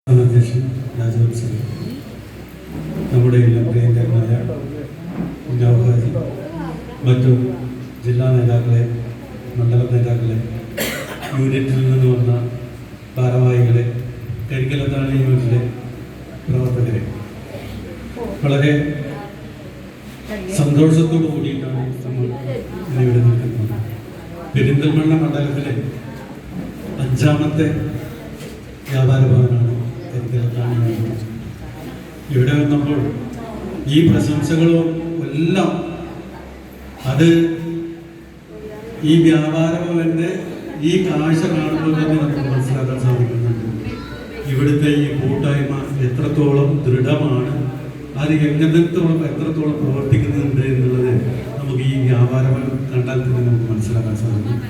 അധ്യക്ഷൻ രാജവത്സൻ, നമ്മുടെ എല്ലാം പ്രിയങ്കരനായ കുഞ്ഞാവഹാജി, മറ്റു ജില്ലാ നേതാക്കളെ, മണ്ഡല നേതാക്കളെ, യൂണിറ്റിൽ നിന്ന് വന്ന ഭാരവാഹികളെ, കരിക്കലത്താണി യൂണിറ്റിലെ പ്രവർത്തകരെ, വളരെ സന്തോഷത്തോടു കൂടിയിട്ടാണ് നമ്മൾ ഇവിടെ നിൽക്കുന്നത്. പെരിന്തൽമണ്ണ മണ്ഡലത്തിലെ 5ാമത്തെ വ്യാപാര ഭവനാണ് കരിക്കലത്താണി യൂണിറ്റ്. ഇവിടെ വന്നപ്പോൾ ഈ പ്രശംസകളും എല്ലാം അത് ഈ വ്യാപാര ഭവന്റെ ഈ കാഴ്ച കാണുമ്പോൾ തന്നെ നമുക്ക് മനസ്സിലാക്കാൻ സാധിക്കുന്നുണ്ട്. ഇവിടുത്തെ ഈ കൂട്ടായ്മ എത്രത്തോളം ദൃഢമാണ്, അത് എത്രത്തോളം പ്രവർത്തിക്കുന്നുണ്ട് എന്നുള്ളത് നമുക്ക് ഈ വ്യാപാര ഭവൻ കണ്ടാൽ തന്നെ നമുക്ക് മനസ്സിലാക്കാൻ സാധിക്കും.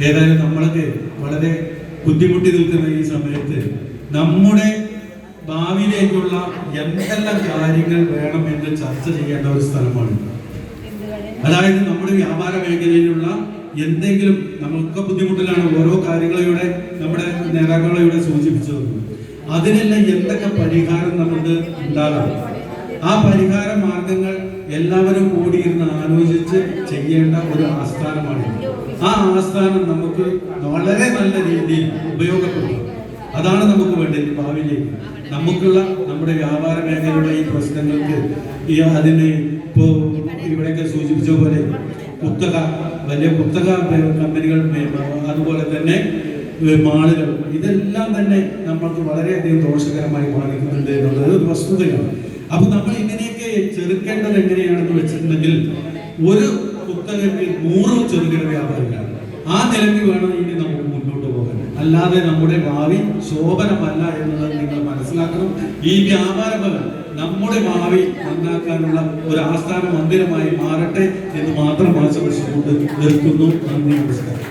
ഏതായാലും നമ്മളൊക്കെ വളരെ ബുദ്ധിമുട്ടി നിൽക്കുന്ന ഈ സമയത്ത് നമ്മുടെ ഭാവിയിലേക്കുള്ള എന്തെല്ലാം കാര്യങ്ങൾ വേണം എന്ന് ചർച്ച ചെയ്യേണ്ട ഒരു സ്ഥലമാണ്. അതായത് നമ്മുടെ വ്യാപാര മേഖലയിലുള്ള എന്തെങ്കിലും നമുക്ക് ബുദ്ധിമുട്ടിലാണ് ഓരോ കാര്യങ്ങളിലൂടെ നമ്മുടെ നേതാക്കളിലൂടെ സൂചിപ്പിച്ചത്. അതിനെല്ലാം എന്തൊക്കെ പരിഹാരം നമുക്ക് ഉണ്ടാകണം, ആ പരിഹാര മാർഗങ്ങൾ എല്ലാവരും കൂടിയിരുന്ന് ആലോചിച്ച് ചെയ്യേണ്ട ഒരു ആസ്ഥാനമാണ്. ആ ആസ്ഥാനം നമുക്ക് വളരെ നല്ല രീതിയിൽ ഉപയോഗപ്പെടും. അതാണ് നമുക്ക് വേണ്ടത്. ഭാവിയിലേക്ക് നമുക്കുള്ള നമ്മുടെ വ്യാപാര മേഖലയുടെ ഈ പ്രശ്നങ്ങൾക്ക് അതിന് ഇപ്പോൾ ഇവിടെയൊക്കെ സൂചിപ്പിച്ച പോലെ വലിയ കുത്തക കമ്പനികൾ, അതുപോലെ തന്നെ മാളുകൾ, ഇതെല്ലാം തന്നെ നമ്മൾക്ക് വളരെയധികം ദോഷകരമായി ബാധിക്കുന്നുണ്ട് എന്നുള്ളത് ഒരു വസ്തുതയാണ്. അപ്പൊ നമ്മൾ ഇങ്ങനെയൊക്കെ ചെറുക്കേണ്ടത് എങ്ങനെയാണെന്ന് വെച്ചിട്ടുണ്ടെങ്കിൽ ഒരു കുത്തകയ്ക്ക് 100 ചെറുകിട വ്യാപാരികളാണ്. ആ നിലയ്ക്ക് വേണം ഇനി നമുക്ക് മുന്നോട്ട് പോകാൻ. അല്ലാതെ നമ്മുടെ ഭാവി ശോഭനമല്ല എന്നുള്ളത് നിങ്ങൾ മനസ്സിലാക്കണം. ഈ വ്യാപാര ഭവൻ നമ്മുടെ ഭാവി നന്നാക്കാനുള്ള ഒരു ആസ്ഥാന മന്ദിരമായി മാറട്ടെ എന്ന് മാത്രം ആശംസിച്ചുകൊണ്ട് നിർത്തുന്നു. നന്ദി, നമസ്കാരം.